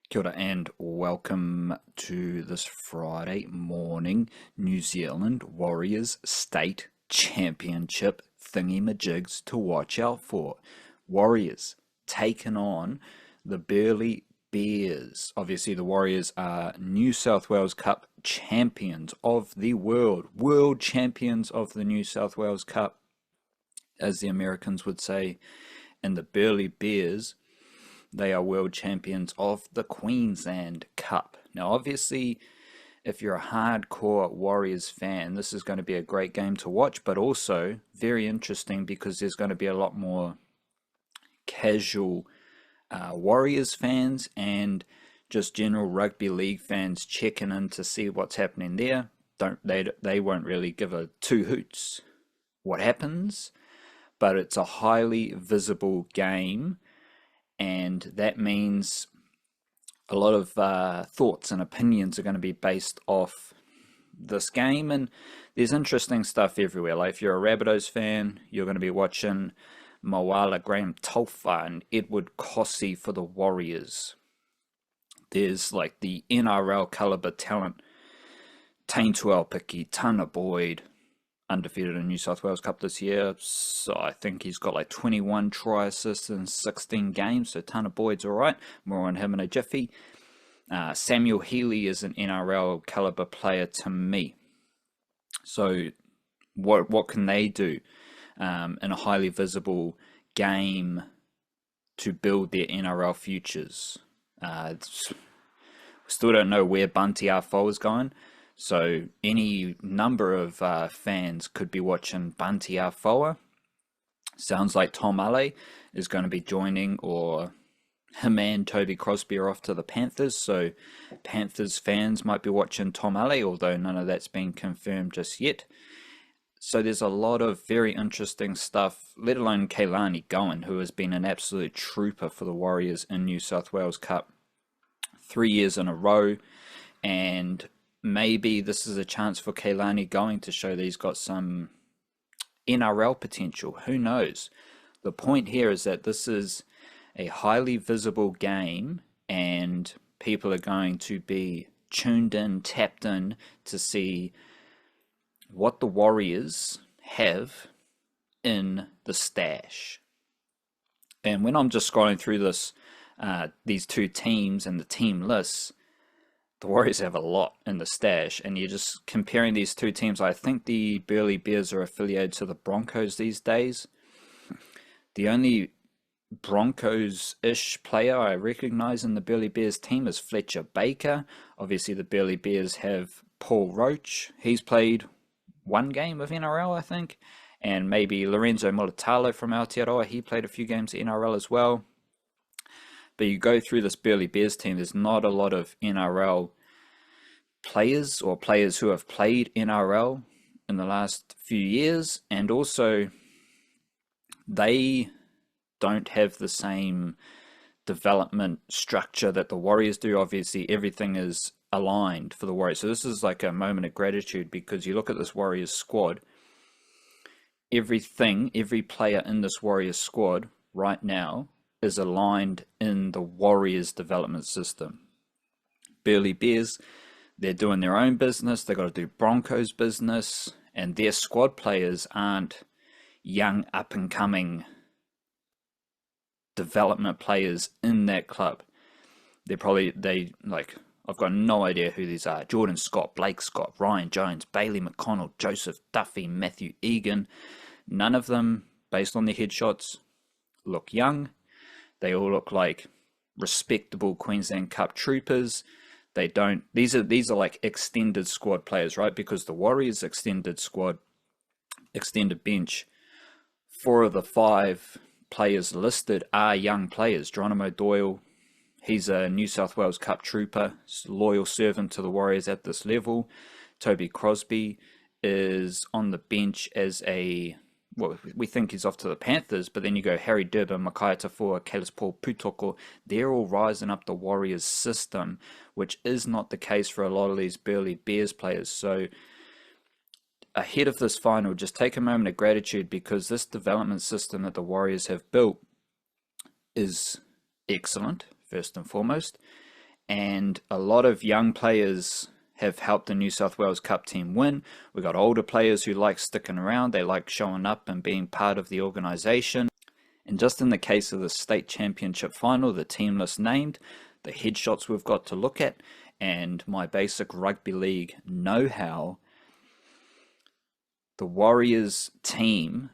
Kia ora and welcome to this Friday morning New Zealand Warriors State Championship thingy-majigs to watch out for. Warriors taking on the Burleigh Bears. Obviously, the Warriors are New South Wales Cup champions of the world champions of the New South Wales Cup, as the Americans would say, and the Burleigh Bears, they are world champions of the Queensland Cup. Now, obviously, if you're a hardcore Warriors fan, this is going to be a great game to watch, but also very interesting because there's going to be a lot more casual Warriors fans and just general rugby league fans checking in to see what's happening there. They won't really give a two hoots what happens, but it's a highly visible game, and that means a lot of thoughts and opinions are going to be based off this game, and there's interesting stuff everywhere. Like if you're a Rabbitohs fan, you're going to be watching Moala Graham Taufa and Edward Cossey for the Warriors. There's like the NRL caliber talent, Tane Tuaupiki, Tana Boyd, undefeated in New South Wales Cup this year, so I think he's got like 21 try assists in 16 games, so Tana Boyd's alright. More on him in a jiffy. Samuel Healy is an NRL caliber player to me. So what can they do in a highly visible game to build their NRL futures? Still don't know where Bunty Afoa is going. So any number of fans could be watching Bunty Afoa. Sounds like Tom Ale is going to be joining, or him and Toby Crosby are off to the Panthers. So Panthers fans might be watching Tom Ale, although none of that's been confirmed just yet. So there's a lot of very interesting stuff, let alone Keilani Gowan, who has been an absolute trooper for the Warriors in New South Wales Cup 3 years in a row, and maybe this is a chance for Keilani going to show that he's got some NRL potential. Who knows? The point here is that this is a highly visible game, and people are going to be tuned in, tapped in to see what the Warriors have in the stash. And when I'm just scrolling through this, these two teams and the team lists, the Warriors have a lot in the stash, and you're just comparing these two teams. I think the Burleigh Bears are affiliated to the Broncos these days. The only Broncos-ish player I recognize in the Burleigh Bears team is Fletcher Baker. Obviously, the Burleigh Bears have Paul Roach. He's played one game of NRL, I think. And maybe Lorenzo Mulatalo from Aotearoa. He played a few games of NRL as well. But you go through this Burleigh Bears team, there's not a lot of NRL players or players who have played NRL in the last few years. And also, they don't have the same development structure that the Warriors do. Obviously, everything is aligned for the Warriors. So this is like a moment of gratitude, because you look at this Warriors squad, every player in this Warriors squad right now is aligned in the Warriors development system. Burleigh Bears, they're doing their own business. They've got to do Broncos business, and their squad players aren't young up-and-coming development players in that club. I've got no idea who these are. Jordan Scott, Blake Scott, Ryan Jones, Bailey McConnell, Joseph Duffy, Matthew Egan. None of them, based on their headshots, look young. They all look like respectable Queensland Cup troopers. They don't. These are like extended squad players, right? Because the Warriors extended squad, extended bench, 4 of the 5 players listed are young players. Geronimo Doyle, he's a New South Wales Cup trooper, loyal servant to the Warriors at this level. Toby Crosby is on the bench as we think he's off to the Panthers, but then you go Harry Durbin, Makai Tafua, Kalis Paul Putoko. They're all rising up the Warriors system, which is not the case for a lot of these Burleigh Bears players. So ahead of this final, just take a moment of gratitude, because this development system that the Warriors have built is excellent, first and foremost. and a lot of young players have helped the New South Wales Cup team win. We've got older players who like sticking around, they like showing up and being part of the organisation. And just in the case of the state championship final, the team list named, the headshots we've got to look at, and my basic rugby league know-how, the Warriors team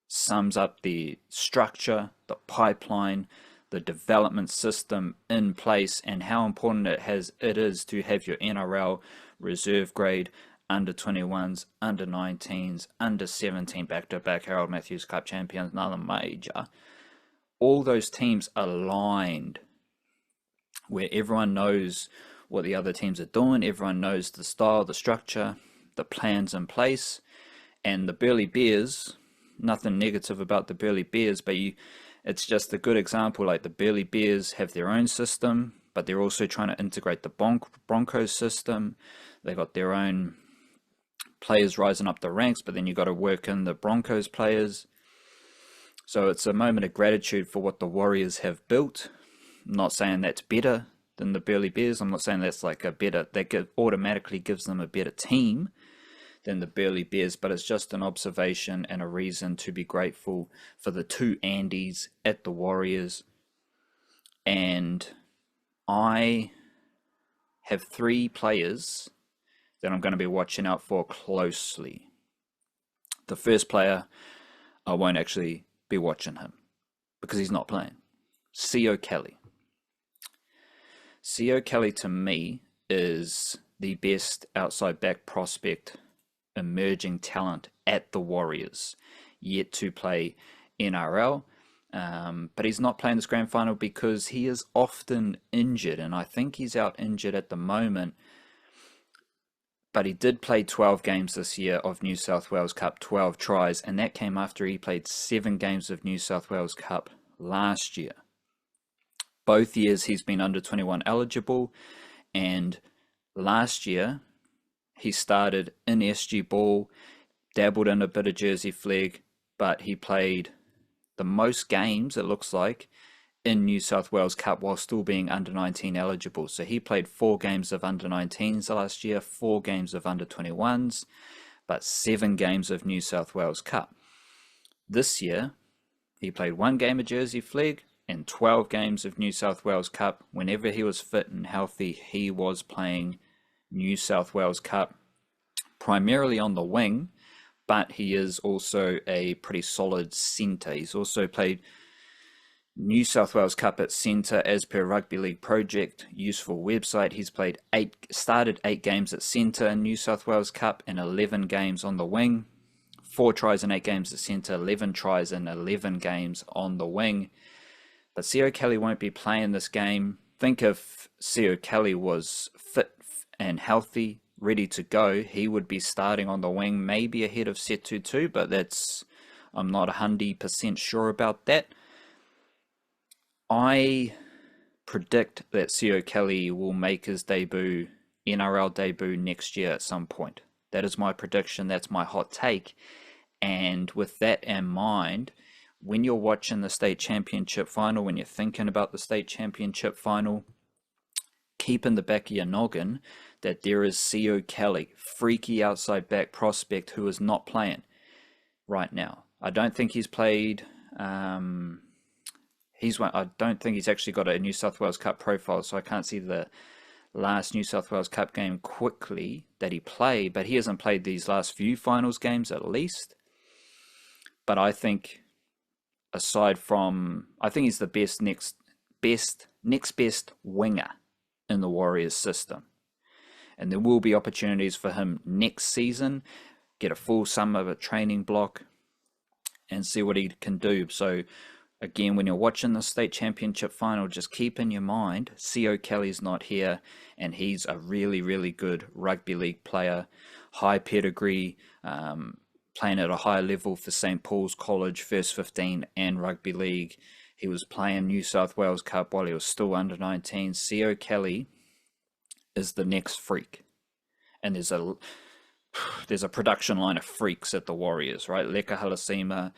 sums up the structure, the pipeline, the development system in place, and how important it is to have your NRL reserve grade under 21s, under 19s, under 17 back-to-back Harold Matthews Cup champions, another major. All those teams aligned where everyone knows what the other teams are doing, everyone knows the style, the structure, the plans in place. And the Burleigh Bears, nothing negative about the Burleigh Bears, but it's just a good example. Like, the Burleigh Bears have their own system, but they're also trying to integrate the Broncos system. They got their own players rising up the ranks, but then you got to work in the Broncos players. So it's a moment of gratitude for what the Warriors have built. I'm not saying that's better than the Burleigh Bears. I'm not saying that's like automatically gives them a better team than the Burleigh Bears, but it's just an observation and a reason to be grateful for the two Andys at the Warriors. And I have 3 players that I'm going to be watching out for closely. The first player, I won't actually be watching him because he's not playing. Co Kelly. Co Kelly, to me, is the best outside back prospect, emerging talent at the Warriors, yet to play NRL. But he's not playing this grand final because he is often injured, and I think he's out injured at the moment. But he did play 12 games this year of New South Wales Cup, 12 tries, and that came after he played 7 games of New South Wales Cup last year. Both years he's been under 21 eligible, and last year he started in SG ball, dabbled in a bit of jersey flag, but he played the most games, it looks like, in New South Wales Cup while still being under 19 eligible. So he played 4 games of under 19s last year, 4 games of under 21s, but 7 games of New South Wales Cup. This year, he played 1 game of jersey flag and 12 games of New South Wales Cup. Whenever he was fit and healthy, he was playing New South Wales Cup, primarily on the wing, but he is also a pretty solid centre. He's also played New South Wales Cup at centre as per Rugby League Project, useful website. He's started 8 games at centre in New South Wales Cup and 11 games on the wing. 4 tries in 8 games at centre, 11 tries in 11 games on the wing. But Co Kelly won't be playing this game. Think if Co Kelly was fit and healthy, ready to go, he would be starting on the wing, maybe ahead of Setutu, but I'm not 100% sure about that. I predict that Co Kelly will make his NRL debut next year at some point. That is my prediction. That's my hot take. And with that in mind, when you're watching the state championship final, when you're thinking about the state championship final, keep in the back of your noggin that there is Co Kelly, freaky outside back prospect, who is not playing right now. I don't think he's played. I don't think he's actually got a New South Wales Cup profile, so I can't see the last New South Wales Cup game quickly that he played, but he hasn't played these last few finals games at least. But I think he's the next best winger in the Warriors system. And there will be opportunities for him next season, get a full summer of a training block and see what he can do. So again, when you're watching the state championship final, just keep in your mind, Co Kelly's not here, and he's a really, really good rugby league player, high pedigree, playing at a high level for St. Paul's College, First 15 and rugby league. He was playing New South Wales Cup while he was still under 19. Co Kelly is the next freak. And there's a production line of freaks at the Warriors, right? Leka Halasima,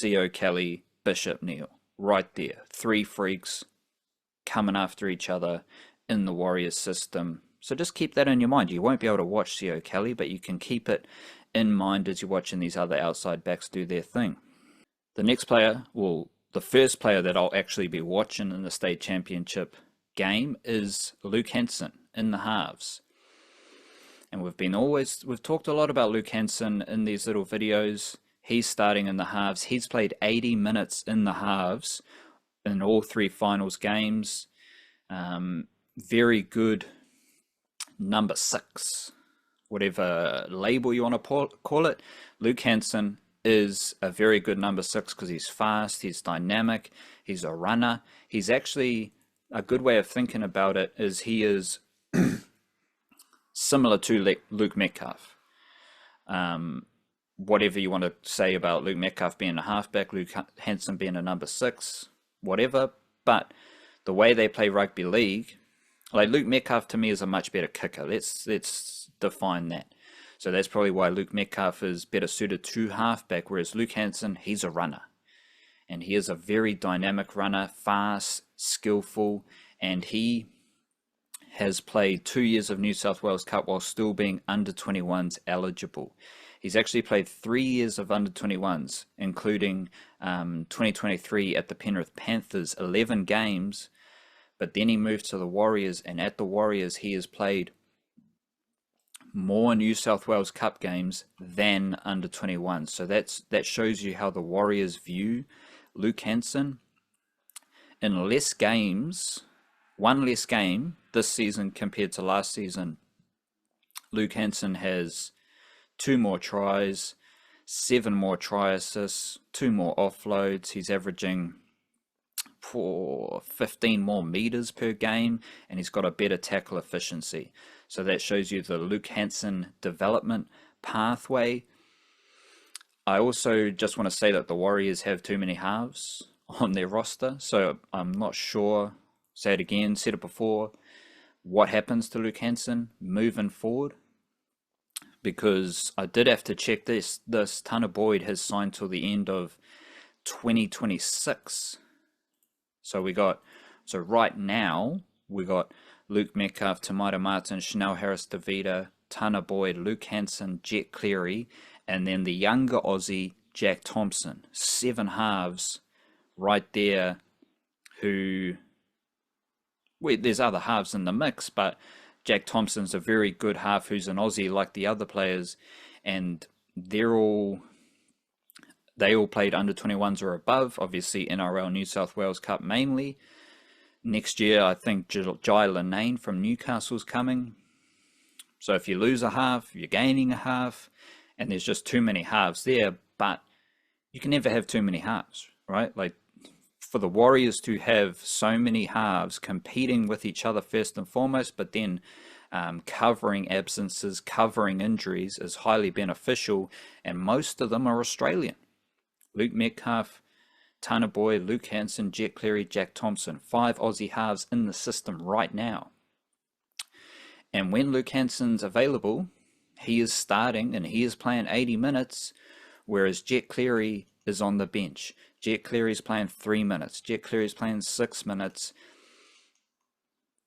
Co Kelly, Bishop Neal, right there. 3 freaks coming after each other in the Warriors system. So just keep that in your mind. You won't be able to watch Theo Kelly, but you can keep it in mind as you're watching these other outside backs do their thing. The next player, well, the first player that I'll actually be watching in the state championship game is Luke Hanson in the halves. And we've talked a lot about Luke Hanson in these little videos. He's starting in the halves. He's played 80 minutes in the halves in all 3 finals games. Very good number 6, whatever label you want to call it. Luke Hanson is a very good number 6 because he's fast, he's dynamic, he's a runner. He's actually, a good way of thinking about it is he is similar to Luke Metcalf. Whatever you want to say about Luke Metcalf being a halfback, Luke Hanson being a number 6, whatever, but the way they play rugby league, like Luke Metcalf to me is a much better kicker. Let's define that. So that's probably why Luke Metcalf is better suited to halfback, whereas Luke Hanson, he's a runner. And he is a very dynamic runner, fast, skillful, and he has played 2 years of New South Wales Cup while still being under 21s eligible. He's actually played 3 years of under 21s, including 2023 at the Penrith Panthers, 11 games, but then he moved to the Warriors, and at the Warriors he has played more New South Wales Cup games than under 21. So that shows you how the Warriors view Luke Hanson. In less games, one less game this season compared to last season, Luke Hanson has 2 more tries, 7 more try assists, 2 more offloads. He's averaging 15 more meters per game, and he's got a better tackle efficiency. So that shows you the Luke Hanson development pathway. I also just want to say that the Warriors have too many halves on their roster, so I'm not sure, say it again, said it before, what happens to Luke Hanson moving forward, because I did have to check this. Tanner Boyd has signed till the end of 2026. So right now we got Luke Metcalf, Tamaita Martin, Chanel Harris-Davida, Tanner Boyd, Luke Hanson, Jet Cleary, and then the younger Aussie Jack Thompson. 7 halves right there who, well, there's other halves in the mix, but Jack Thompson's a very good half who's an Aussie like the other players, and they all played under 21s or above, obviously NRL New South Wales Cup mainly. Next year, I think Jai Linane from Newcastle's coming. So if you lose a half, you're gaining a half, and there's just too many halves there, but you can never have too many halves, right? Like, for the Warriors to have so many halves competing with each other first and foremost, but then covering absences, covering injuries is highly beneficial, and most of them are Australian. Luke Metcalf, Tanner Boyd, Luke Hanson, Jet Cleary, Jack Thompson. 5 Aussie halves in the system right now. And when Luke Hanson's available, he is starting and he is playing 80 minutes, whereas Jet Cleary is on the bench. Jet Cleary's playing 3 minutes. Jet Cleary's playing 6 minutes.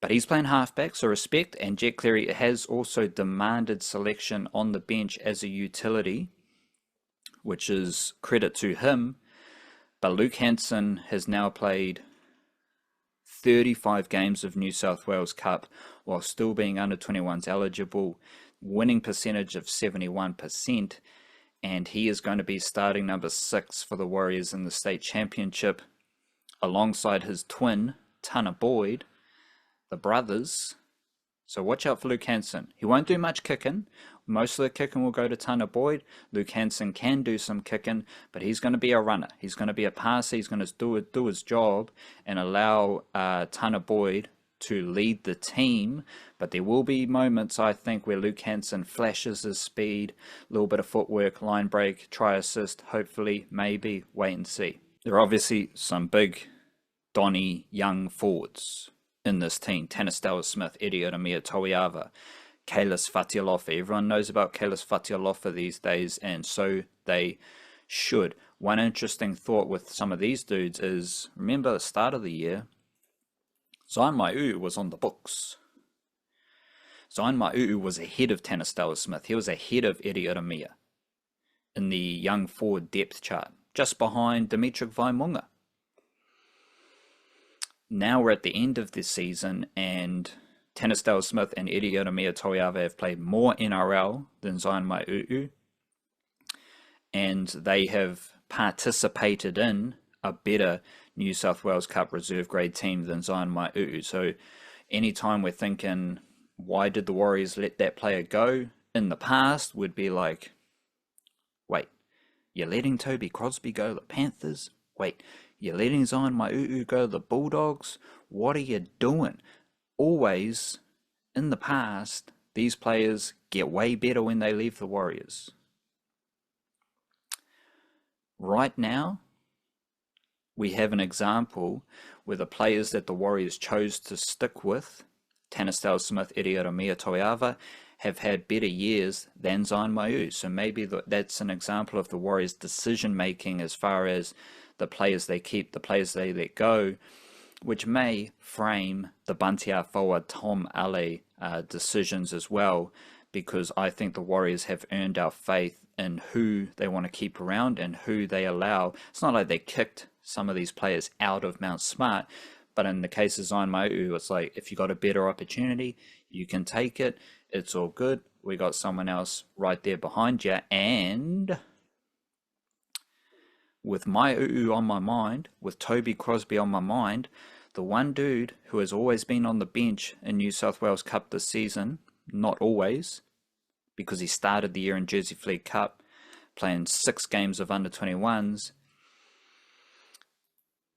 But he's playing halfback, so respect. And Jet Cleary has also demanded selection on the bench as a utility, which is credit to him. But Luke Hanson has now played 35 games of New South Wales Cup while still being under 21s eligible, winning percentage of 71%, and he is going to be starting number 6 for the Warriors in the state championship alongside his twin, Tanner Boyd, the brothers. So watch out for Luke Hanson. He won't do much kicking. Most of the kicking will go to Tanner Boyd. Luke Hanson can do some kicking, but he's going to be a runner. He's going to be a passer. He's going to do his job and allow Tanner Boyd to lead the team. But there will be moments, I think, where Luke Hanson flashes his speed, a little bit of footwork, line break, try assist, hopefully, maybe, wait and see. There are obviously some big Donny young forwards in this team. Tanistella Smith, Eddie Oramia, Toiava, Kalis Fatialofa. Everyone knows about Kalis Fatialofa these days, and so they should. One interesting thought with some of these dudes is, remember the start of the year, Zion Mai'u was on the books. Zion Mai'u was ahead of Tanistawa Smith. He was ahead of Eddie Iramia in the young forward depth chart, just behind Dimitri Vaimunga. Now we're at the end of this season, and Tanistawa Smith and Eddie Iramia Toiava have played more NRL than Zion Mai'u, and they have participated in a better New South Wales Cup reserve grade team than Zion Mai'u. So anytime we're thinking, why did the Warriors let that player go in the past, would be like, wait, you're letting Toby Crosby go to the Panthers? Wait, you're letting Zion Mai'u go to the Bulldogs? What are you doing? Always, in the past, these players get way better when they leave the Warriors. Right now, we have an example where the players that the Warriors chose to stick with, Tanistawa Smith, Eddie Iramia Toiava, have had better years than Zion Mai'u. So maybe that's an example of the Warriors' decision-making as far as the players they keep, the players they let go, which may frame the Bunty Afoa Tom Ale decisions as well, because I think the Warriors have earned our faith in who they want to keep around and who they allow. It's not like they kicked some of these players out of Mount Smart, but in the case of Zion Mai'u, it's like, if you got a better opportunity, you can take it. It's all good. We got someone else right there behind you. And with Mai'u on my mind, with Toby Crosby on my mind, the one dude who has always been on the bench in New South Wales Cup this season, not always, because he started the year in Jersey Flegg Cup, playing 6 games of under-21s,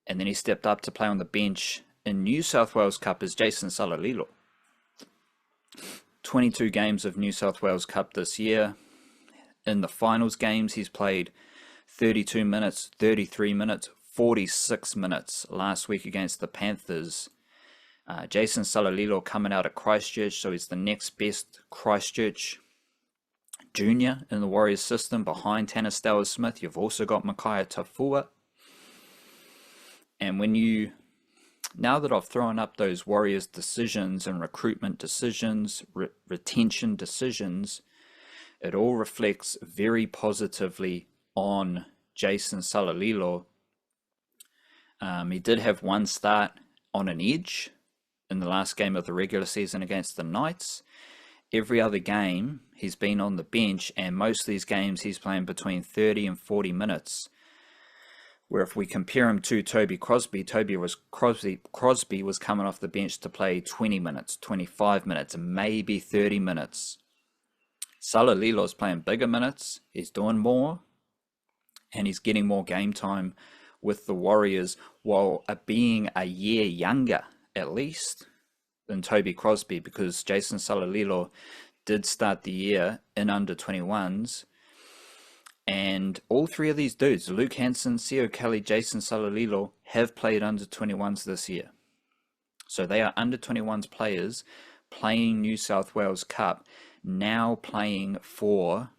and then he stepped up to play on the bench in New South Wales Cup as Jason Salalilo. 22 games of New South Wales Cup this year. In the finals games, he's played 32 minutes, 33 minutes, 46 minutes last week against the Panthers. Jason Salalilo coming out of Christchurch, so he's the next best Christchurch junior in the Warriors system behind Tanistawa Smith. You've also got Micaiah Tafua. And now that I've thrown up those Warriors decisions and recruitment decisions, retention decisions, it all reflects very positively on Jason Salalilo. He did have one start on an edge in the last game of the regular season against the Knights. Every other game he's been on the bench, and most of these games he's playing between 30 and 40 minutes. Where if we compare him to Toby Crosby, Crosby was coming off the bench to play 20 minutes, 25 minutes, maybe 30 minutes. Salalilo's playing bigger minutes, he's doing more, and he's getting more game time with the Warriors while being a year younger, at least, than Toby Crosby, because Jason Salalilo did start the year in under-21s. And all 3 of these dudes, Luke Hanson, Sio Kelly, Jason Salalilo, have played under-21s this year. So they are under-21s players playing New South Wales Cup, now playing for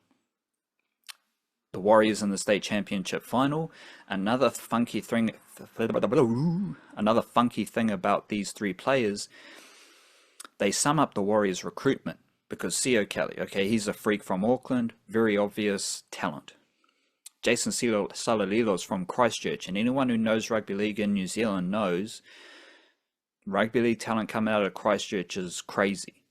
the Warriors in the state championship final. Another funky thing about these 3 players, they sum up the Warriors recruitment, because Sio Kelly, okay, he's a freak from Auckland, very obvious talent. Jason Salalilo's from Christchurch, and anyone who knows rugby league in New Zealand knows rugby league talent coming out of Christchurch is crazy.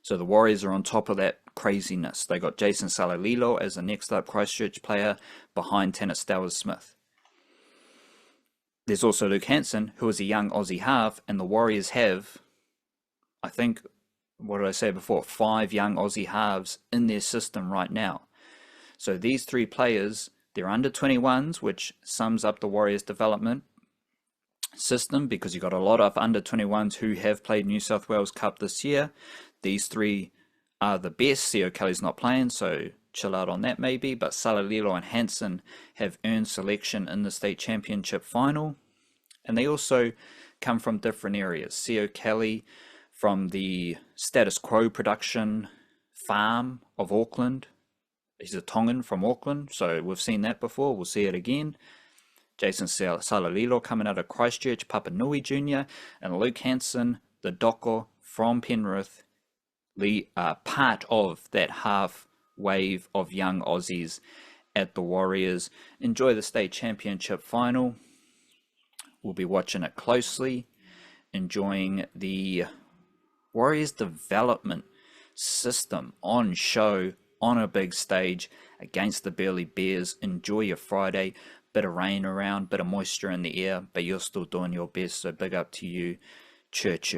So the Warriors are on top of that craziness. They got Jason Salalilo as the next up Christchurch player behind Tanistawa Smith. There's also Luke Hanson, who is a young Aussie half, and the Warriors have, I think, what did I say before, 5 young Aussie halves in their system right now. So these 3 players, they're under 21s, which sums up the Warriors development system, because you've got a lot of under 21s who have played New South Wales Cup this year. These 3 are the best. Sio Kelly's not playing, so chill out on that maybe, but Salalilo and Hanson have earned selection in the state championship final, and they also come from different areas. Sio Kelly from the Status Quo production farm of Auckland. He's a Tongan from Auckland, so we've seen that before, we'll see it again. Jason Salalilo coming out of Christchurch, Papa Nui Jr., and Luke Hanson, the Doko from Penrith, part of that half wave of young Aussies at the Warriors. Enjoy the state championship final. We'll be watching it closely, enjoying the Warriors development system on show on a big stage against the Burleigh Bears. Enjoy your Friday. Bit of rain around, bit of moisture in the air, but you're still doing your best, so big up to you. Church.